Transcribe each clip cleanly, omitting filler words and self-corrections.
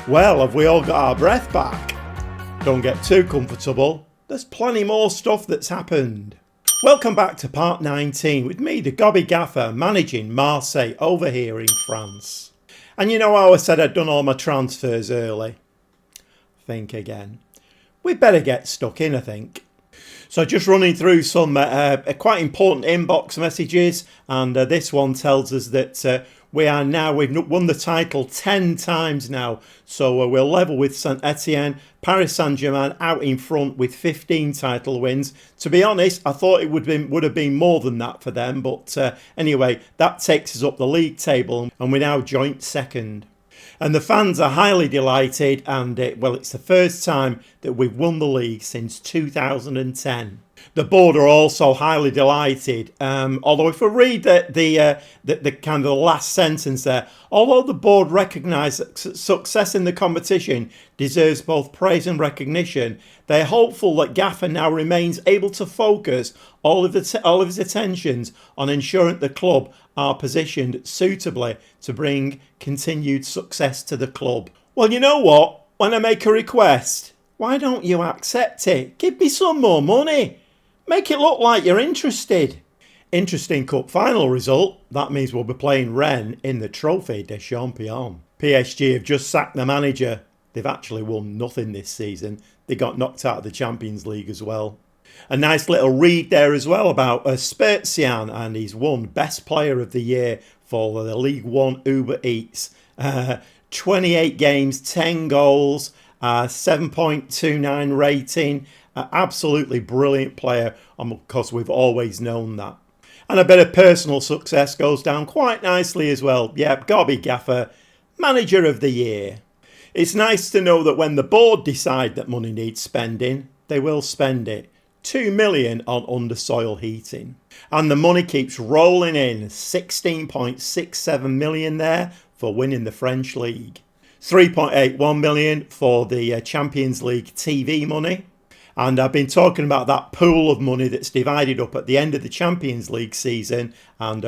Well, have we all got our breath back? Don't get too comfortable, there's plenty more stuff that's happened. Welcome back to part 19 with me, the Gobby Gaffer, managing Marseille over here in France. And you know how I said I'd done all my transfers early? Think again. We'd better get stuck in, I think. So just running through some quite important inbox messages, and this one tells us that we've won the title 10 times now, so we're level with Saint Etienne. Paris Saint-Germain out in front with 15 title wins. To be honest, I thought it would have been more than that for them, but anyway, that takes us up the league table, and we're now joint second. And the fans are highly delighted, and it's the first time that we've won the league since 2010. The board are also highly delighted. Although if we read the kind of the last sentence there, although the board recognise that success in the competition deserves both praise and recognition, they're hopeful that Gaffer now remains able to focus all of his attentions on ensuring the club are positioned suitably to bring continued success to the club. Well, you know what? When I make a request, why don't you accept it? Give me some more money. Make it look like you're interested. Interesting cup final result. That means we'll be playing Rennes in the Trophée des Champions. PSG have just sacked the manager. They've actually won nothing this season. They got knocked out of the Champions League as well. A nice little read there as well about Spertian, and he's won Best Player of the Year for the League One Uber Eats. 28 games, 10 goals, 7.29 rating. Absolutely brilliant player, and of course we've always known that. And a bit of personal success goes down quite nicely as well. Yep, Gobby Gaffer, Manager of the Year. It's nice to know that when the board decide that money needs spending, they will spend it. 2 million on undersoil heating. And the money keeps rolling in, 16.67 million there for winning the French League. 3.81 million for the Champions League TV money. And I've been talking about that pool of money that's divided up at the end of the Champions League season. And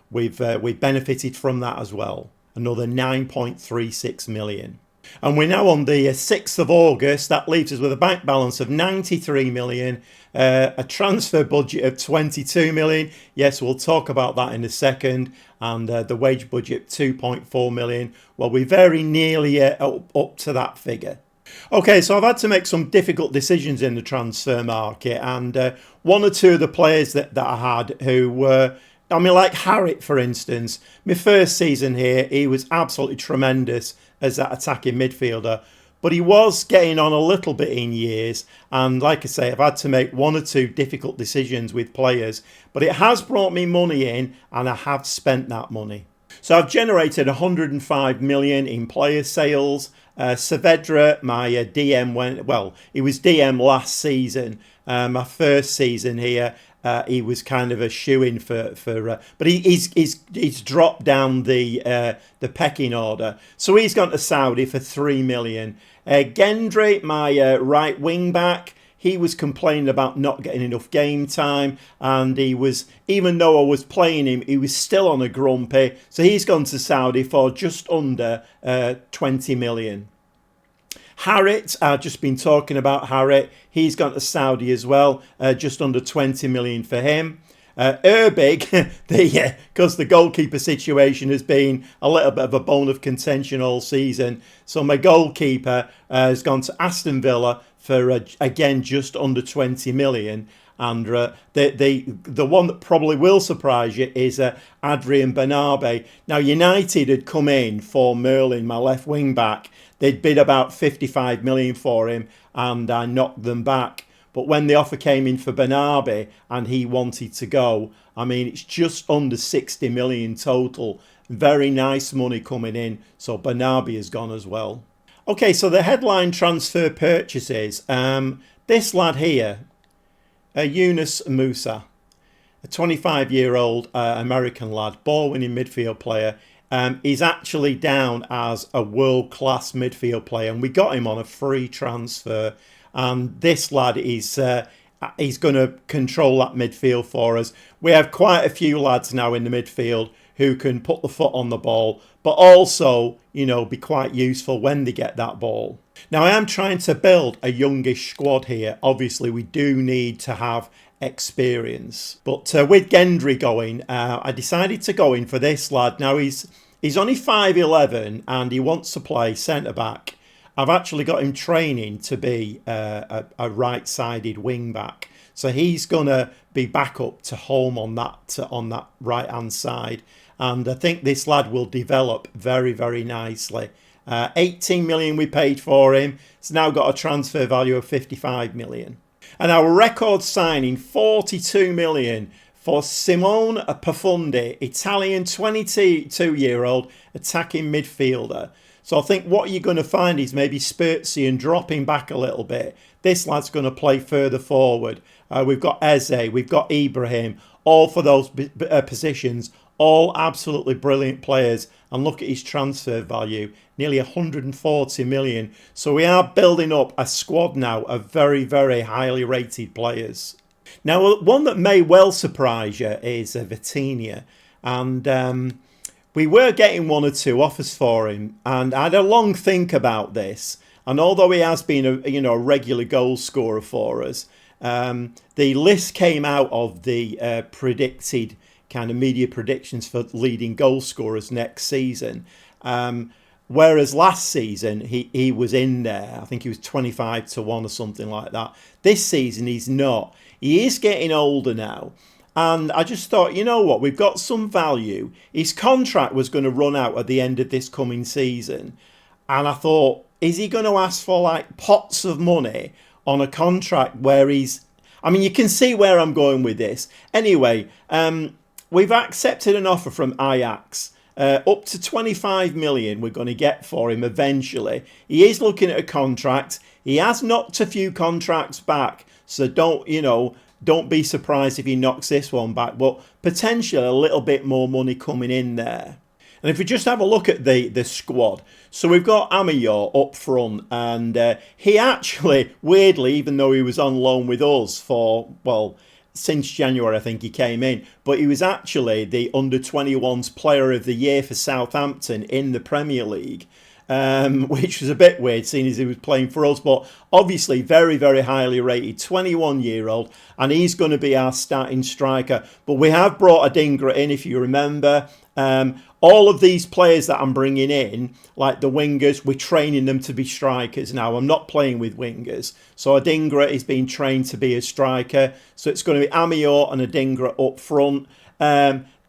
we've benefited from that as well. Another 9.36 million. And we're now on the 6th of August. That leaves us with a bank balance of 93 million, a transfer budget of 22 million. Yes, we'll talk about that in a second. And the wage budget, 2.4 million. Well, we're very nearly up to that figure. Okay, so I've had to make some difficult decisions in the transfer market. And one or two of the players that I had who were... like Harrit, for instance. My first season here, he was absolutely tremendous as that attacking midfielder. But he was getting on a little bit in years. And like I say, I've had to make one or two difficult decisions with players. But it has brought me money in, and I have spent that money. So I've generated 105 million in player sales. Saavedra, my DM, he was DM last season. My first season here. He was kind of a shoo-in for but he's dropped down the pecking order. So he's gone to Saudi for 3 million. Gendry, my right wing back, he was complaining about not getting enough game time, and he was, even though I was playing him, he was still on a grumpy. So he's gone to Saudi for just under 20 million. Harrit, I've just been talking about Harrit. He's gone to Saudi as well, just under 20 million for him. Erbig, because the goalkeeper situation has been a little bit of a bone of contention all season. So my goalkeeper has gone to Aston Villa for, again, just under 20 million. And the one that probably will surprise you is Adrien Bernabé. Now, United had come in for Merlin, my left wing back. They'd bid about 55 million for him, and I knocked them back. But when the offer came in for Bernabé and he wanted to go, I mean, it's just under 60 million total. Very nice money coming in. So Bernabé has gone as well. Okay, so the headline transfer purchases. This lad here, Yunus Musa, a 25-year-old American lad, ball-winning midfield player. He's actually down as a world-class midfield player, and we got him on a free transfer. And this lad is he's going to control that midfield for us. We have quite a few lads now in the midfield who can put the foot on the ball, but also, you know, be quite useful when they get that ball. Now, I am trying to build a youngish squad here. Obviously, we do need to have experience. But with Gendry going, I decided to go in for this lad. Now, he's only 5'11", and he wants to play centre-back. I've actually got him training to be a right-sided wing-back. So he's going to be back up to Holm on that right-hand side. And I think this lad will develop very, very nicely. 18 million we paid for him. It's now got a transfer value of 55 million. And our record signing, 42 million for Simone Profundi, Italian 22-year-old attacking midfielder. So I think what you're going to find is maybe Spurzian dropping back a little bit. This lad's going to play further forward. We've got Eze, we've got Ibrahim, all for those positions. All absolutely brilliant players. And look at his transfer value, nearly 140 million. So we are building up a squad now of very, very highly rated players. Now, one that may well surprise you is Vitinha. And we were getting one or two offers for him. And I had a long think about this. And although he has been a regular goal scorer for us, the list came out of the predicted kind of media predictions for leading goal scorers next season. Whereas last season, he was in there. I think he was 25-1 or something like that. This season, he's not. He is getting older now. And I just thought, you know what, we've got some value. His contract was going to run out at the end of this coming season. And I thought, is he going to ask for like pots of money on a contract where he's... I mean, you can see where I'm going with this. Anyway, we've accepted an offer from Ajax. Up to 25 million we're going to get for him eventually. He is looking at a contract. He has knocked a few contracts back. So don't be surprised if he knocks this one back. But potentially a little bit more money coming in there. And if we just have a look at the squad. So we've got Amior up front. And he actually, weirdly, even though he was on loan with us for, well... since January, I think he came in. But he was actually the under-21s player of the year for Southampton in the Premier League, which was a bit weird, seeing as he was playing for us. But obviously very, very highly rated, 21-year-old, and he's going to be our starting striker. But we have brought Adingra in, if you remember. All of these players that I'm bringing in, like the wingers, we're training them to be strikers now. I'm not playing with wingers. So Adingra is being trained to be a striker. So it's going to be Amior and Adingra up front.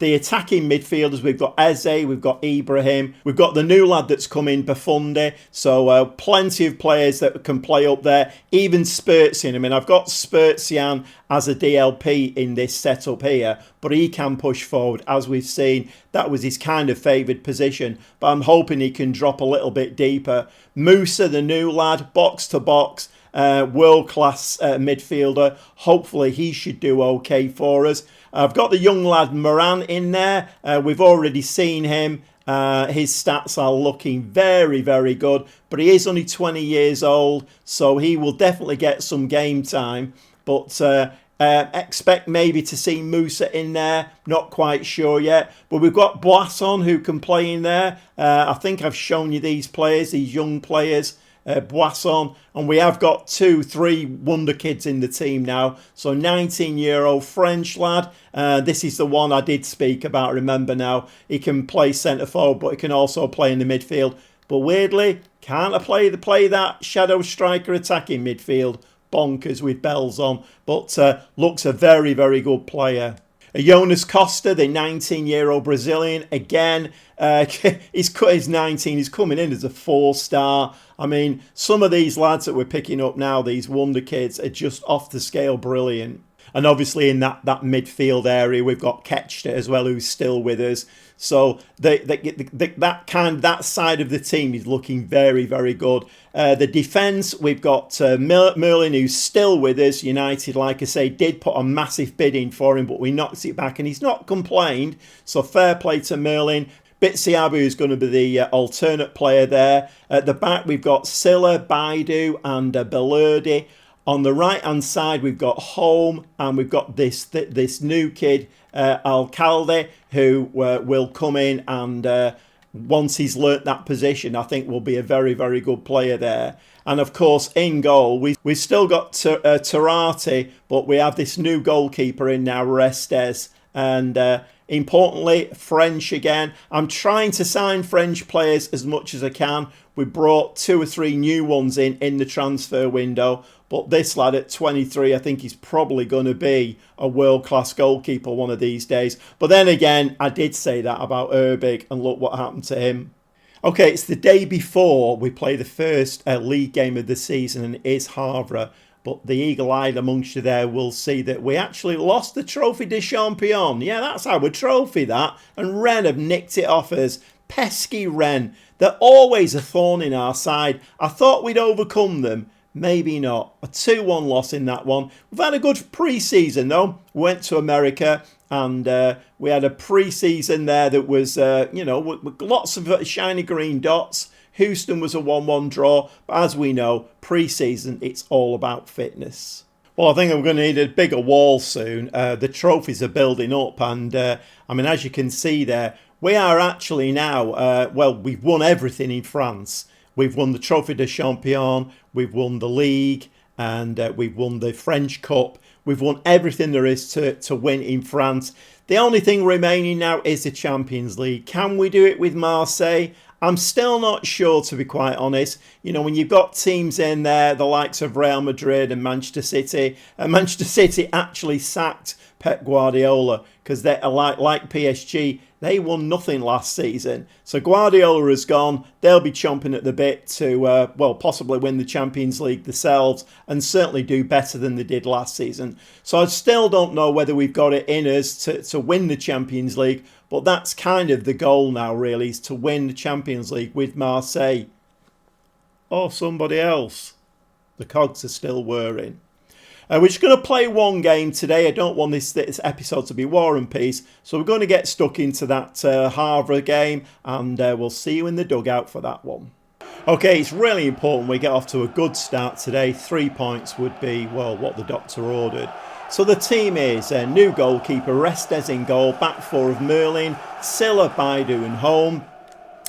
The attacking midfielders, we've got Eze, we've got Ibrahim, we've got the new lad that's come in, Profundi. So plenty of players that can play up there. Even Spurzian. I mean, I've got Spurzian as a DLP in this setup here, but he can push forward, as we've seen. That was his kind of favoured position, but I'm hoping he can drop a little bit deeper. Musa, the new lad, box to box, world-class midfielder. Hopefully he should do okay for us. I've got the young lad Moran in there. We've already seen him. His stats are looking very, very good. But he is only 20 years old, so he will definitely get some game time. But expect maybe to see Musa in there. Not quite sure yet. But we've got Boisson who can play in there. I think I've shown you these players, these young players. Boisson, and we have got 2-3 wonder kids in the team now. So 19-year-old French lad. This is the one I did speak about, remember now. He can play centre forward, but he can also play in the midfield. But weirdly, can't play that shadow striker attacking midfield. Bonkers with bells on. But looks a very, very good player. Jonas Costa, the 19-year-old Brazilian, again, he's 19, he's coming in as a 4-star. I mean, some of these lads that we're picking up now, these wonder kids, are just off the scale brilliant. And obviously in that midfield area, we've got Ketchta as well, who's still with us. So that side of the team is looking very, very good. The defence, we've got Merlin, who's still with us. United, like I say, did put a massive bid in for him, but we knocked it back, and he's not complained. So fair play to Merlin. Bitsiabu is going to be the alternate player there. At the back, we've got Silla, Baidu and Belurdi. On the right-hand side, we've got Home, and we've got this new kid, Alcalde, who will come in and once he's learnt that position, I think will be a very, very good player there. And of course, in goal, we've still got Terati, but we have this new goalkeeper in now, Restes. And importantly, French again. I'm trying to sign French players as much as I can. We brought 2 or 3 new ones in the transfer window. But this lad at 23, I think he's probably going to be a world-class goalkeeper one of these days. But then again, I did say that about Urbig, and look what happened to him. Okay, it's the day before we play the first league game of the season, and it is Havre. But the eagle-eyed amongst you there will see that we actually lost the Trophy de Champion. Yeah, that's our trophy, that. And Rennes have nicked it off us. Pesky Rennes. They're always a thorn in our side. I thought we'd overcome them. Maybe not. A 2-1 loss in that one. We've had a good pre-season though. We went to America and we had a pre-season there that was, with lots of shiny green dots. Houston was a 1-1 draw. But as we know, pre-season, it's all about fitness. Well, I think I'm going to need a bigger wall soon. The trophies are building up. And, as you can see there, we are actually now, we've won everything in France. We've won the Trophy de Champion, we've won the league, and we've won the French Cup. We've won everything there is to win in France. The only thing remaining now is the Champions League. Can we do it with Marseille? I'm still not sure, to be quite honest. You know, when you've got teams in there, the likes of Real Madrid and Manchester City, Manchester City actually sacked Pep Guardiola because they're like PSG. They won nothing last season. So Guardiola has gone. They'll be chomping at the bit to, possibly win the Champions League themselves and certainly do better than they did last season. So I still don't know whether we've got it in us to win the Champions League. But that's kind of the goal now, really, is to win the Champions League with Marseille. Or somebody else. The cogs are still whirring. We're just going to play one game today. I don't want this episode to be War and Peace. So we're going to get stuck into that Havre game. And we'll see you in the dugout for that one. Okay, it's really important we get off to a good start today. 3 points would be, what the doctor ordered. So the team is new goalkeeper, Restes in goal, back 4 of Merlin, Silla, Baidu and Home.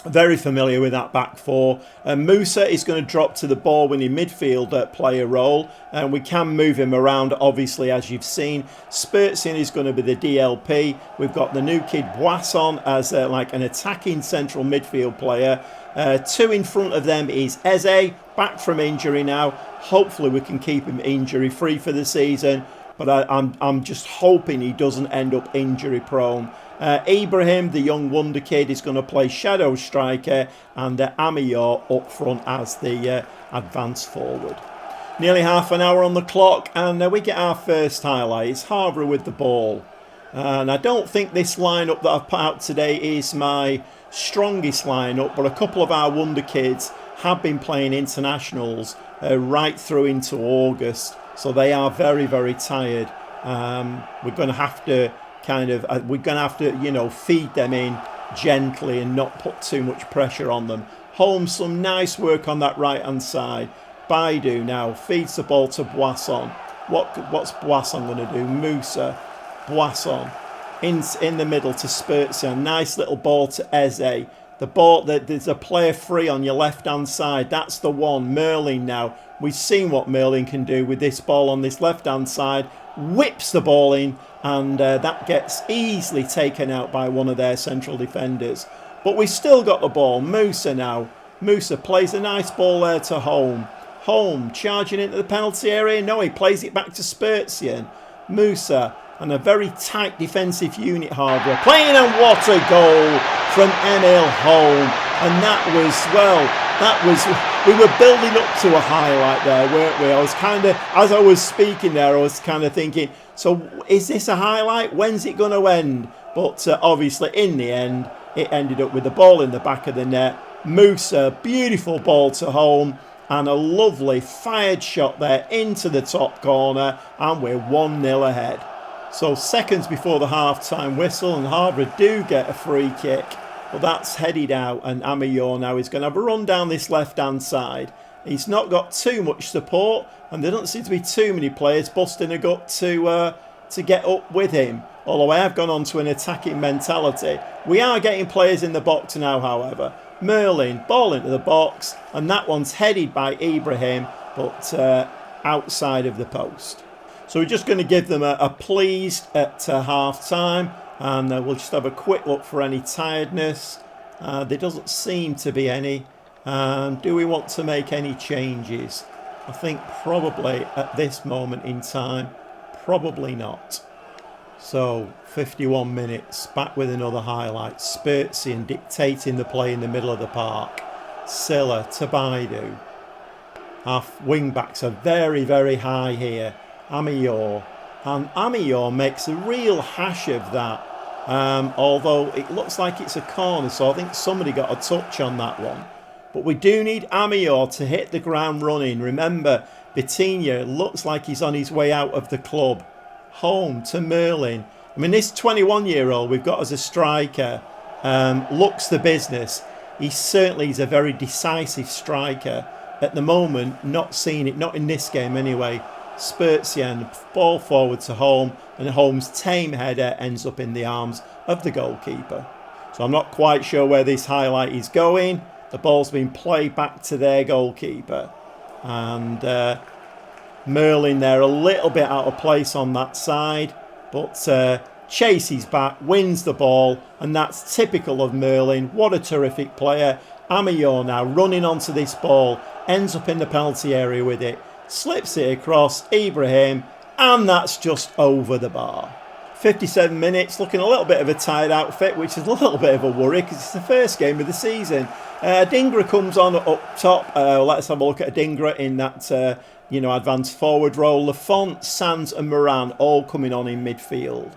Very familiar with that back 4. Musa is going to drop to the ball-winning midfield player role. And we can move him around, obviously, as you've seen. Spurtsian is going to be the DLP. We've got the new kid Boisson as like an attacking central midfield player. 2 in front of them is Eze, back from injury now. Hopefully we can keep him injury-free for the season. But I'm just hoping he doesn't end up injury-prone. Ibrahim, the young wonder kid, is going to play shadow striker, and Amior up front as the advance forward. Nearly half an hour on the clock, and we get our first highlight. It's Havre with the ball. And I don't think this lineup that I've put out today is my strongest lineup, but a couple of our wonder kids have been playing internationals right through into August. So they are very, very tired. We're going to have to feed them in gently and not put too much pressure on them. Holmes, some nice work on that right-hand side. Baidu now feeds the ball to Boisson. What's Boisson going to do? Musa, Boisson, in the middle to Spurtsian. Nice little ball to Eze. The ball, there's a player free on your left-hand side. That's the one. Merlin now. We've seen what Merlin can do with this ball on this left-hand side. Whips the ball in, and that gets easily taken out by one of their central defenders. But we've still got the ball. Musa now. Musa plays a nice ball there to Home. Home charging into the penalty area. No, he plays it back to Spurtsian. Musa and a very tight defensive unit, Havre. Playing, and what a goal from Emil Home. And we were building up to a highlight there, weren't we? I was as I was speaking there, I was kind of thinking, so is this a highlight? When's it going to end? But obviously, in the end, it ended up with the ball in the back of the net. Musa, beautiful ball to Home, and a lovely fired shot there into the top corner, and we're 1-0 ahead. So seconds before the half-time whistle, and Havre do get a free kick. But that's headed out, and Amior now is going to have a run down this left-hand side. He's not got too much support, and there doesn't seem to be too many players busting a gut to get up with him. Although I have gone on to an attacking mentality. We are getting players in the box now, however. Merlin, ball into the box, and that one's headed by Ibrahim, but outside of the post. So we're just going to give them a pleased at half time, and we'll just have a quick look for any tiredness. There doesn't seem to be any. Do we want to make any changes? I think probably at this moment in time, probably not. So 51 minutes, back with another highlight. Spurzian dictating the play in the middle of the park. Silla to Baidu. Our wing backs are very, very high here. Amior. And Amior makes a real hash of that. Although it looks like it's a corner, so I think somebody got a touch on that one. But we do need Amior to hit the ground running. Remember, Vitinha looks like he's on his way out of the club. Home to Merlin. I mean, this 21-year-old we've got as a striker looks the business. He certainly is a very decisive striker. At the moment, not seeing it, not in this game anyway. Spurzian, ball forward to Home, and Home's tame header ends up in the arms of the goalkeeper. So I'm not quite sure where this highlight is going. The ball's been played back to their goalkeeper. And Merlin there a little bit out of place on that side, but chases back, wins the ball, and that's typical of Merlin. What a terrific player. Amior now running onto this ball, ends up in the penalty area with it, slips it across Ibrahim, and that's just over the bar. 57 minutes, looking a little bit of a tired outfit, which is a little bit of a worry because it's the first game of the season. Dingra comes on up top. Let's have a look at Dingra in that advanced forward role. Lafont, Sands and Moran all coming on in midfield.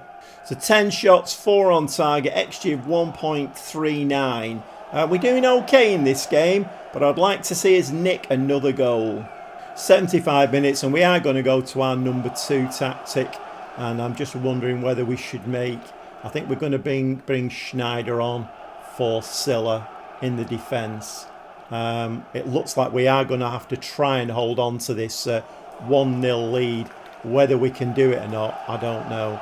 So 10 shots, 4 on target, XG of 1.39. We're doing okay in this game, but I'd like to see us nick another goal. 75 minutes, and we are going to go to our number 2 tactic. And I'm just wondering whether we should I think we're going to bring Schneider on for Silla in the defence. It looks like we are going to have to try and hold on to this 1-0 lead. Whether we can do it or not, I don't know.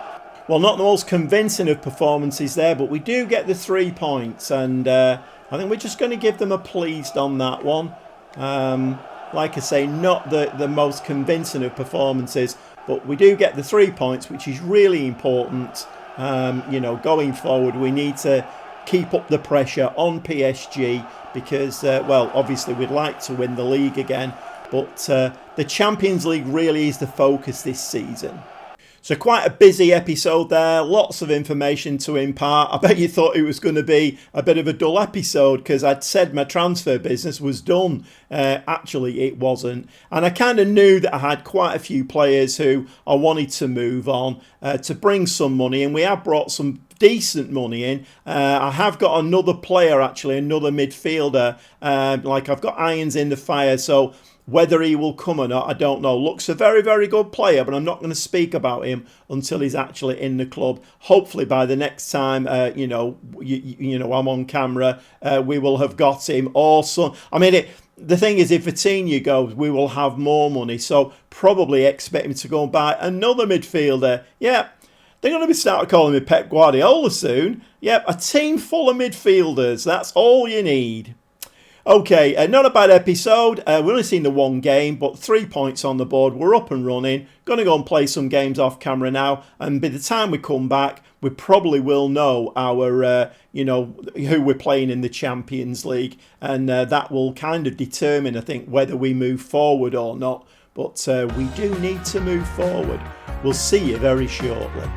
Well, not the most convincing of performances there, but we do get the 3 points. And I think we're just going to give them a pleased on that one. Like I say, not the most convincing of performances, but we do get the 3 points, which is really important. Going forward, we need to keep up the pressure on PSG because, obviously we'd like to win the league again, but the Champions League really is the focus this season. So quite a busy episode there, lots of information to impart. I bet you thought it was going to be a bit of a dull episode because I'd said my transfer business was done. Actually, it wasn't. And I kind of knew that I had quite a few players who I wanted to move on to bring some money, and we have brought some decent money in. I have got another player, actually, another midfielder. I've got irons in the fire, so whether he will come or not, I don't know. Looks a very, very good player, but I'm not going to speak about him until he's actually in the club. Hopefully, by the next time, I'm on camera, we will have got him. Also, the thing is, if Vitinha goes, we will have more money. So probably expect him to go and buy another midfielder. Yeah, they're going to be starting calling me Pep Guardiola soon. Yep, a team full of midfielders. That's all you need. Okay, not a bad episode. We've only seen the one game, but 3 points on the board. We're up and running. Going to go and play some games off camera now. And by the time we come back, we probably will know our, who we're playing in the Champions League. And that will kind of determine, I think, whether we move forward or not. But we do need to move forward. We'll see you very shortly.